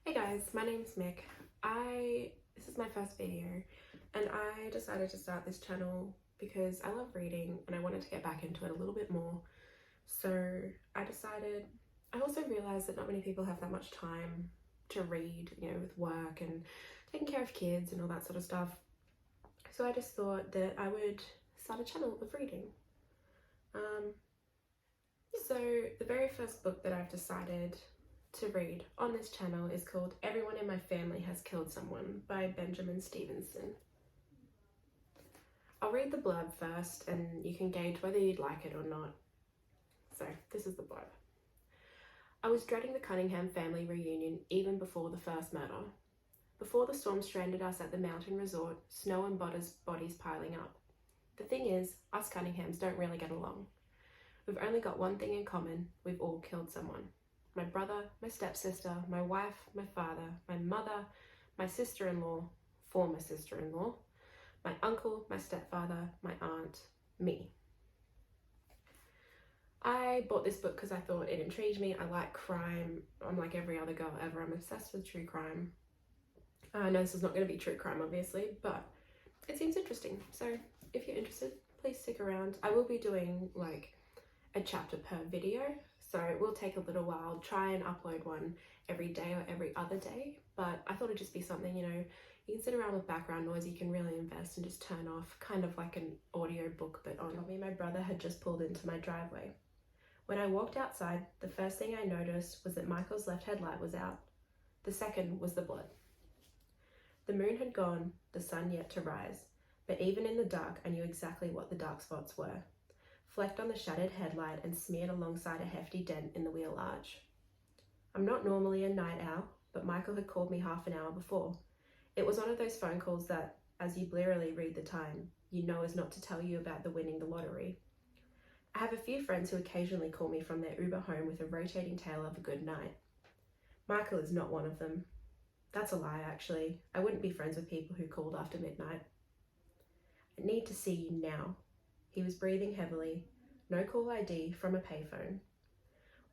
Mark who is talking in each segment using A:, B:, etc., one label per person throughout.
A: Hey guys, my name's Mick. This is my first video and I decided to start this channel because I love reading and I wanted to get back into it a little bit more. So I also realized that not many people have that much time to read, with work and taking care of kids and all that sort of stuff. So I just thought that I would start a channel of reading. So the very first book that I've decided to read on this channel is called Everyone in My Family Has Killed Someone by Benjamin Stevenson. I'll read the blurb first and you can gauge whether you'd like it or not. So this is the blurb. I was dreading the Cunningham family reunion even before the first murder. Before the storm stranded us at the mountain resort, snow and bodies piling up. The thing is, us Cunninghams don't really get along. We've only got one thing in common: we've all killed someone. My brother, my stepsister, my wife, my father, my mother, my sister-in-law, former sister-in-law, my uncle, my stepfather, my aunt, me. I bought this book because I thought it intrigued me. I like crime. I'm like every other girl ever. I'm obsessed with true crime. I know this is not going to be true crime, obviously, but it seems interesting. So if you're interested, please stick around. I will be doing like a chapter per video, so it will take a little while. I'll try and upload one every day or every other day, but I thought it'd just be something, you can sit around with background noise, you can really invest and just turn off, kind of like an audio book but on. Me, my brother had just pulled into my driveway. When I walked outside, the first thing I noticed was that Michael's left headlight was out. The second was the blood. The moon had gone, the sun yet to rise, but even in the dark I knew exactly what the dark spots were, flecked on the shattered headlight and smeared alongside a hefty dent in the wheel arch. I'm not normally a night owl, but Michael had called me half an hour before. It was one of those phone calls that, as you blearily read the time, you know is not to tell you about the winning the lottery. I have a few friends who occasionally call me from their Uber home with a rotating tale of a good night. Michael is not one of them. That's a lie, actually. I wouldn't be friends with people who called after midnight. I need to see you now. He was breathing heavily. No call ID from a payphone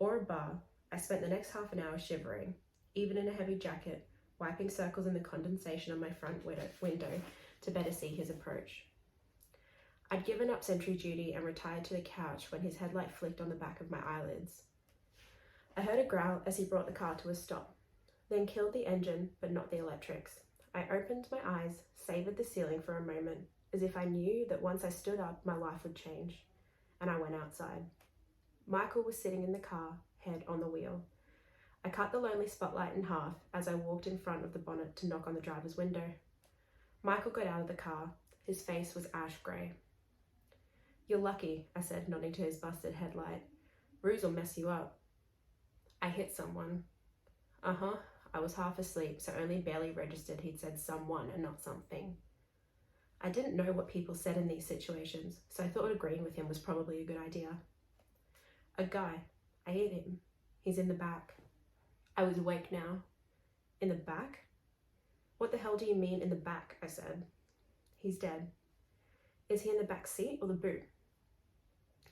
A: or a bar. I spent the next half an hour shivering, even in a heavy jacket, wiping circles in the condensation on my front window to better see his approach. I'd given up sentry duty and retired to the couch when his headlight flicked on the back of my eyelids. I heard a growl as he brought the car to a stop, then killed the engine but not the electrics. I opened my eyes, savored the ceiling for a moment, as if I knew that once I stood up, my life would change, and I went outside. Michael was sitting in the car, head on the wheel. I cut the lonely spotlight in half as I walked in front of the bonnet to knock on the driver's window. Michael got out of the car. His face was ash grey. "You're lucky," I said, nodding to his busted headlight. "Ruse will mess you up." "I hit someone." "Uh-huh." I was half asleep, so only barely registered he'd said someone and not something. I didn't know what people said in these situations, so I thought agreeing with him was probably a good idea. "A guy. I hit him. He's in the back." I was awake now. "In the back?" "What the hell do you mean in the back?" I said. "He's dead." "Is he in the back seat or the boot?"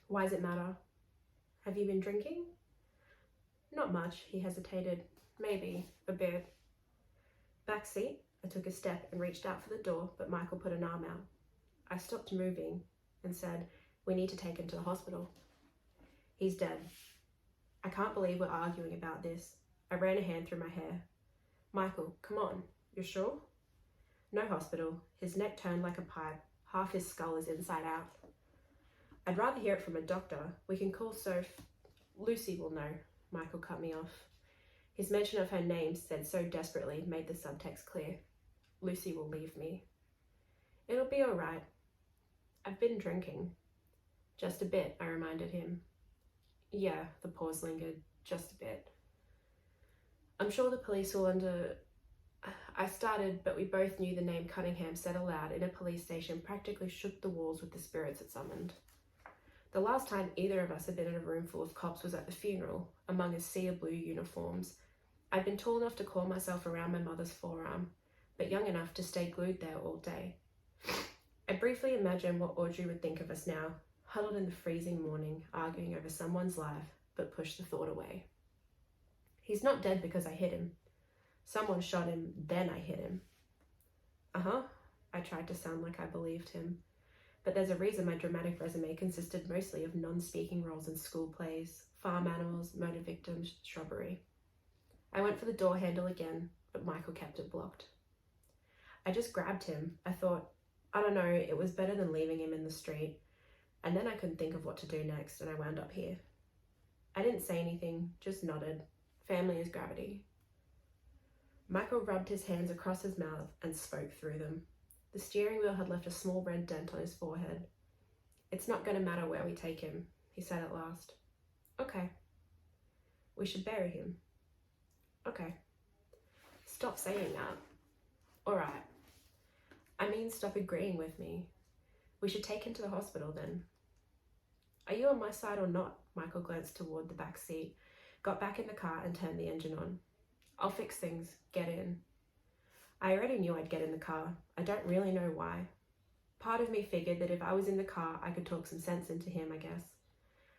A: "Why does it matter?" "Have you been drinking?" "Not much," he hesitated. "Maybe, a bit." "Back seat?" I took a step and reached out for the door, but Michael put an arm out. I stopped moving and said, "We need to take him to the hospital." "He's dead." "I can't believe we're arguing about this." I ran a hand through my hair. "Michael, come on, you're sure?" "No hospital. His neck turned like a pipe. Half his skull is inside out." "I'd rather hear it from a doctor. We can call Soph." "Lucy will know." Michael cut me off. His mention of her name, said so desperately, made the subtext clear. "Lucy will leave me." "It'll be all right." "I've been drinking." "Just a bit," I reminded him. "Yeah," the pause lingered. "Just a bit." "I'm sure the police will I started, but we both knew the name Cunningham said aloud in a police station practically shook the walls with the spirits it summoned. The last time either of us had been in a room full of cops was at the funeral, among a sea of blue uniforms. I'd been tall enough to coil myself around my mother's forearm, but young enough to stay glued there all day. I briefly imagined what Audrey would think of us now, huddled in the freezing morning, arguing over someone's life, but pushed the thought away. "He's not dead because I hit him." Someone shot him, then I hit him. Uh-huh, I tried to sound like I believed him. But there's a reason my dramatic resume consisted mostly of non-speaking roles in school plays, farm animals, murder victims, shrubbery. I went for the door handle again, but Michael kept it blocked. I just grabbed him. I thought, I don't know, it was better than leaving him in the street. And then I couldn't think of what to do next, and I wound up here. I didn't say anything, just nodded. Family is gravity. Michael rubbed his hands across his mouth and spoke through them. The steering wheel had left a small red dent on his forehead. It's not going to matter where we take him, he said at last. Okay. We should bury him. Okay. Stop saying that. All right. I mean, stop agreeing with me. We should take him to the hospital then. Are you on my side or not? Michael glanced toward the back seat, got back in the car and turned the engine on. I'll fix things. Get in. I already knew I'd get in the car. I don't really know why. Part of me figured that if I was in the car, I could talk some sense into him, I guess.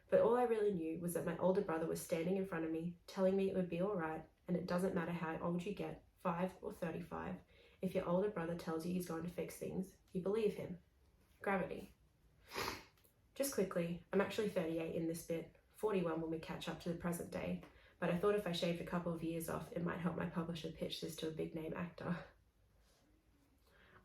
A: But all I really knew was that my older brother was standing in front of me, telling me it would be all right, and it doesn't matter how old you get, 5 or 35. If your older brother tells you he's going to fix things, you believe him. Gravity. Just quickly, I'm actually 38 in this bit, 41 when we catch up to the present day, but I thought if I shaved a couple of years off, it might help my publisher pitch this to a big-name actor.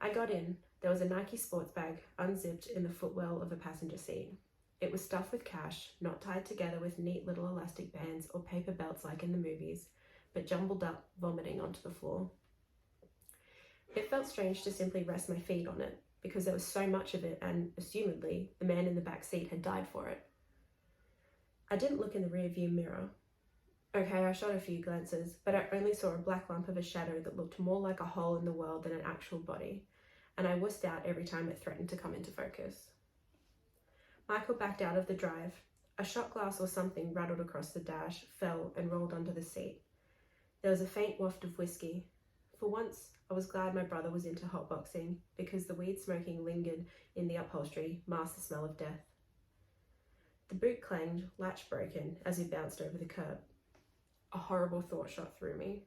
A: I got in. There was a Nike sports bag, unzipped in the footwell of the passenger seat. It was stuffed with cash, not tied together with neat little elastic bands or paper belts like in the movies, but jumbled up, vomiting onto the floor. It felt strange to simply rest my feet on it, because there was so much of it and, assumedly, the man in the back seat had died for it. I didn't look in the rearview mirror. Okay, I shot a few glances, but I only saw a black lump of a shadow that looked more like a hole in the world than an actual body, and I wussed out every time it threatened to come into focus. Michael backed out of the drive. A shot glass or something rattled across the dash, fell, and rolled under the seat. There was a faint waft of whiskey. For once, I was glad my brother was into hotboxing, because the weed smoking lingered in the upholstery, masked the smell of death. The boot clanged, latch broken, as he bounced over the curb. A horrible thought shot through me.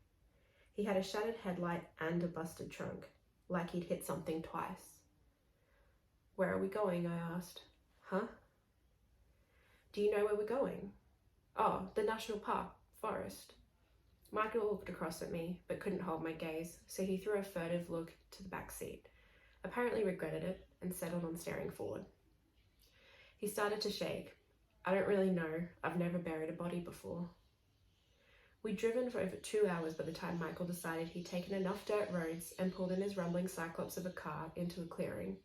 A: He had a shattered headlight and a busted trunk, like he'd hit something twice. Where are we going? I asked. Huh? Do you know where we're going? Oh, the national park, forest. Michael looked across at me, but couldn't hold my gaze, so he threw a furtive look to the back seat, apparently regretted it, and settled on staring forward. He started to shake. I don't really know. I've never buried a body before. We'd driven for over 2 hours by the time Michael decided he'd taken enough dirt roads and pulled in his rumbling cyclops of a car into a clearing.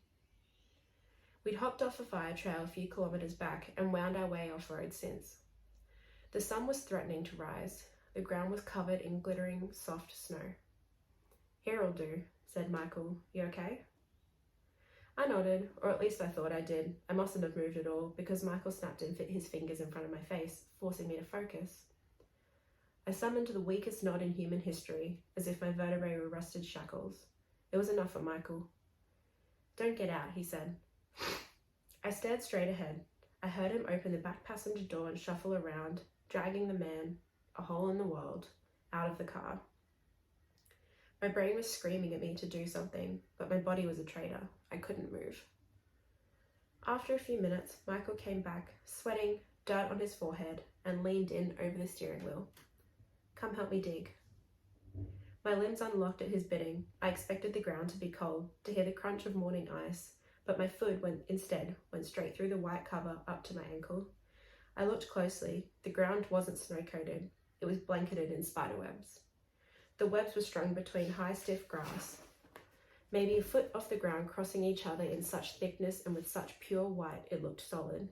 A: We'd hopped off a fire trail a few kilometres back and wound our way off-road since. The sun was threatening to rise. The ground was covered in glittering, soft snow. Here'll do, said Michael. You okay? I nodded, or at least I thought I did. I mustn't have moved at all, because Michael snapped his fingers in front of my face, forcing me to focus. I summoned the weakest nod in human history, as if my vertebrae were rusted shackles. It was enough for Michael. Don't get out, he said. I stared straight ahead. I heard him open the back passenger door and shuffle around, dragging the man, a hole in the world, out of the car. My brain was screaming at me to do something, but my body was a traitor. I couldn't move. After a few minutes, Michael came back, sweating, dirt on his forehead, and leaned in over the steering wheel. Come help me dig. My limbs unlocked at his bidding. I expected the ground to be cold, to hear the crunch of morning ice, but my foot instead went straight through the white cover up to my ankle. I looked closely. The ground wasn't snow-coated. It was blanketed in spider webs. The webs were strung between high, stiff grass, maybe a foot off the ground, crossing each other in such thickness and with such pure white it looked solid.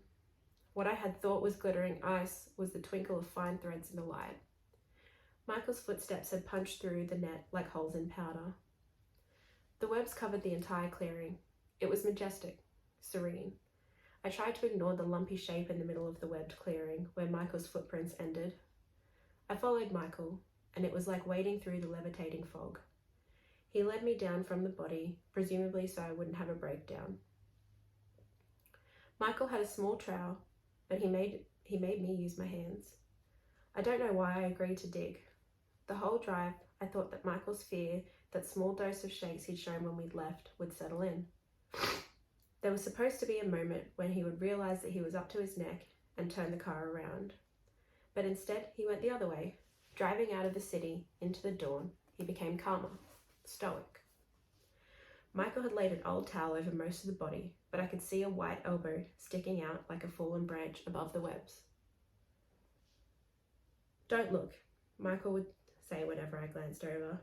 A: What I had thought was glittering ice was the twinkle of fine threads in the light. Michael's footsteps had punched through the net like holes in powder. The webs covered the entire clearing. It was majestic, serene. I tried to ignore the lumpy shape in the middle of the webbed clearing, where Michael's footprints ended. I followed Michael, and it was like wading through the levitating fog. He led me down from the body, presumably so I wouldn't have a breakdown. Michael had a small trowel, but he made me use my hands. I don't know why I agreed to dig. The whole drive, I thought that Michael's fear, that small dose of shakes he'd shown when we'd left, would settle in. There was supposed to be a moment when he would realise that he was up to his neck and turn the car around. But instead, he went the other way. Driving out of the city into the dawn, he became calmer, stoic. Michael had laid an old towel over most of the body, but I could see a white elbow sticking out like a fallen branch above the webs. "Don't look," Michael would say whenever I glanced over.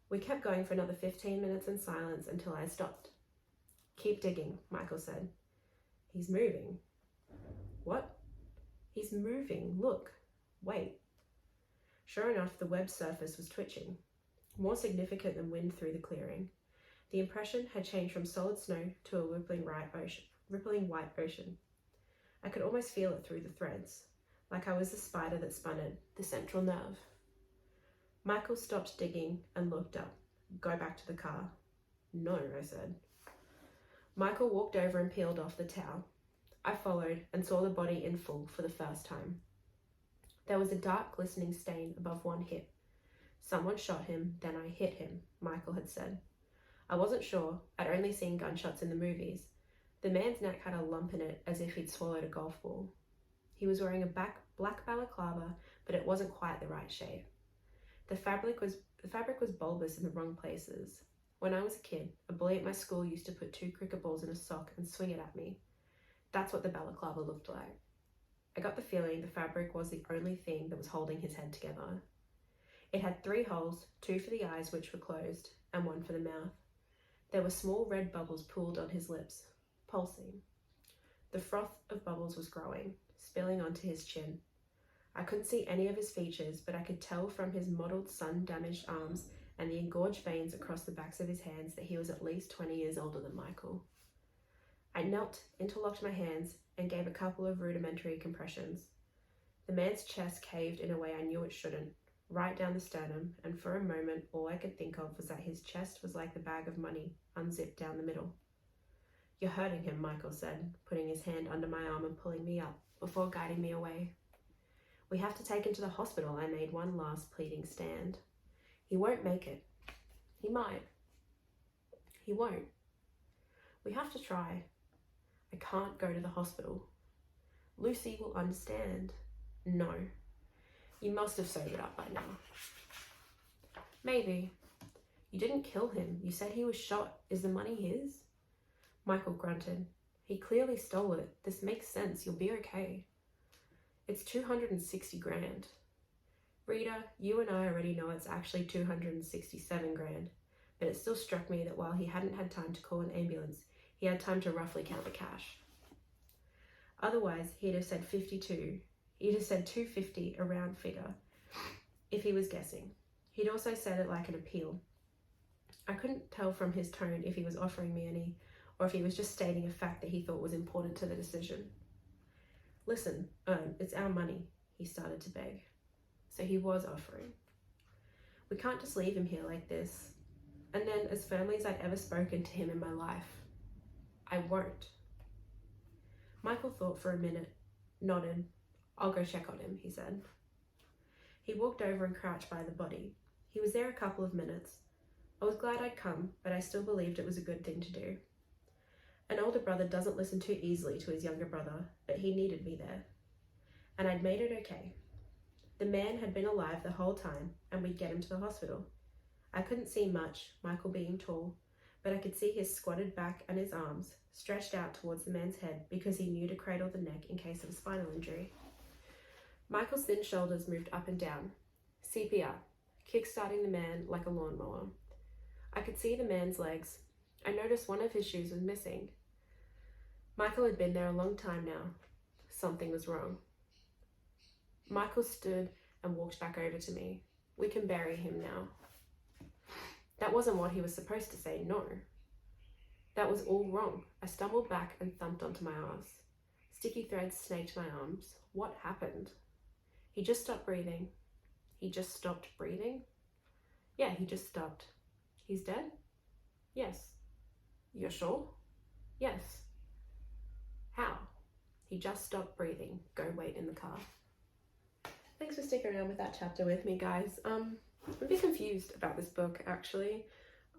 A: We kept going for another 15 minutes in silence until I stopped. "Keep digging," Michael said. "He's moving." "What?" "He's moving, look. Wait." Sure enough, the web surface was twitching, more significant than wind through the clearing. The impression had changed from solid snow to a rippling white ocean. I could almost feel it through the threads, like I was the spider that spun it, the central nerve. Michael stopped digging and looked up. "Go back to the car." "No," I said. Michael walked over and peeled off the towel. I followed and saw the body in full for the first time. There was a dark glistening stain above one hip. "Someone shot him, then I hit him," Michael had said. I wasn't sure. I'd only seen gunshots in the movies. The man's neck had a lump in it, as if he'd swallowed a golf ball. He was wearing a black balaclava, but it wasn't quite the right shape. The fabric was bulbous in the wrong places. When I was a kid, a bully at my school used to put 2 cricket balls in a sock and swing it at me. That's what the balaclava looked like. I got the feeling the fabric was the only thing that was holding his head together. It had 3 holes, 2 for the eyes, which were closed, and 1 for the mouth. There were small red bubbles pooled on his lips, pulsing. The froth of bubbles was growing, spilling onto his chin. I couldn't see any of his features, but I could tell from his mottled, sun-damaged arms and the engorged veins across the backs of his hands that he was at least 20 years older than Michael. I knelt, interlocked my hands, and gave a couple of rudimentary compressions. The man's chest caved in a way I knew it shouldn't, right down the sternum, and for a moment all I could think of was that his chest was like the bag of money, unzipped down the middle. "You're hurting him," Michael said, putting his hand under my arm and pulling me up, before guiding me away. "We have to take him to the hospital." I made one last pleading stand. "He won't make it." "He might." "He won't." "We have to try." "I can't go to the hospital." "Lucy will understand." "No." "You must have sobered up by now." "Maybe." "You didn't kill him. You said he was shot. Is the money his?" Michael grunted. "He clearly stole it. This makes sense. You'll be okay." "It's 260 grand. Rita, you and I already know it's actually 267 grand, but it still struck me that while he hadn't had time to call an ambulance, he had time to roughly count the cash. Otherwise, he'd have said 52. He'd have said 250, a round figure, if he was guessing. He'd also said it like an appeal. I couldn't tell from his tone if he was offering me any, or if he was just stating a fact that he thought was important to the decision. "Listen, it's our money," he started to beg. So he was offering. "We can't just leave him here like this." And then, as firmly as I'd ever spoken to him in my life, "I won't." Michael thought for a minute, nodded. "I'll go check on him," he said. He walked over and crouched by the body. He was there a couple of minutes. I was glad I'd come, but I still believed it was a good thing to do. An older brother doesn't listen too easily to his younger brother, but he needed me there. And I'd made it okay. The man had been alive the whole time, and we'd get him to the hospital. I couldn't see much, Michael being tall, but I could see his squatted back and his arms stretched out towards the man's head because he knew to cradle the neck in case of a spinal injury. Michael's thin shoulders moved up and down. CPR, kick-starting the man like a lawnmower. I could see the man's legs. I noticed one of his shoes was missing. Michael had been there a long time now. Something was wrong. Michael stood and walked back over to me. "We can bury him now." That wasn't what he was supposed to say, no. That was all wrong. I stumbled back and thumped onto my ass. Sticky threads snaked my arms. What happened? He just stopped breathing. He just stopped breathing? Yeah, he just stopped. He's dead? Yes. You're sure? Yes. How? He just stopped breathing. Go wait in the car. Thanks for sticking around with that chapter with me, guys. I'm a bit confused about this book, actually.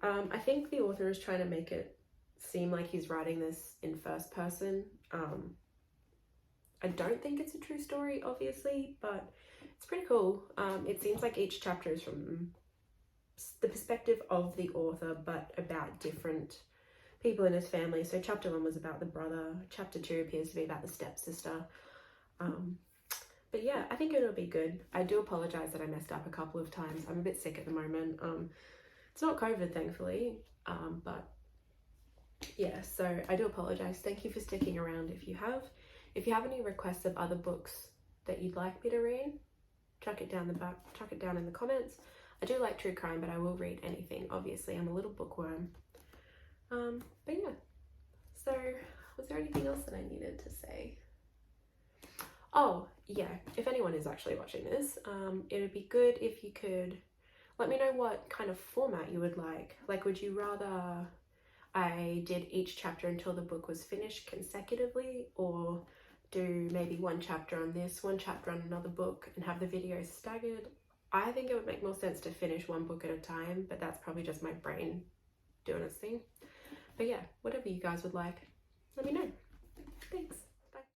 A: I think the author is trying to make it seem like he's writing this in first person. I don't think it's a true story, obviously, but it's pretty cool. It seems like each chapter is from the perspective of the author, but about different people in his family. So chapter 1 was about the brother, chapter 2 appears to be about the stepsister. But yeah, I think it'll be good. I do apologize that I messed up a couple of times. I'm a bit sick at the moment. It's not COVID, thankfully, but yeah, so I do apologize. Thank you for sticking around if you have. If you have any requests of other books that you'd like me to read, chuck it down in the comments. I do like true crime, but I will read anything, obviously. I'm a little bookworm. But yeah, so was there anything else that I needed to say? Oh yeah, if anyone is actually watching this, it would be good if you could let me know what kind of format you would like. Like, would you rather I did each chapter until the book was finished consecutively, or do maybe one chapter on this, one chapter on another book, and have the videos staggered? I think it would make more sense to finish one book at a time, but that's probably just my brain doing its thing. But yeah, whatever you guys would like, let me know. Thanks.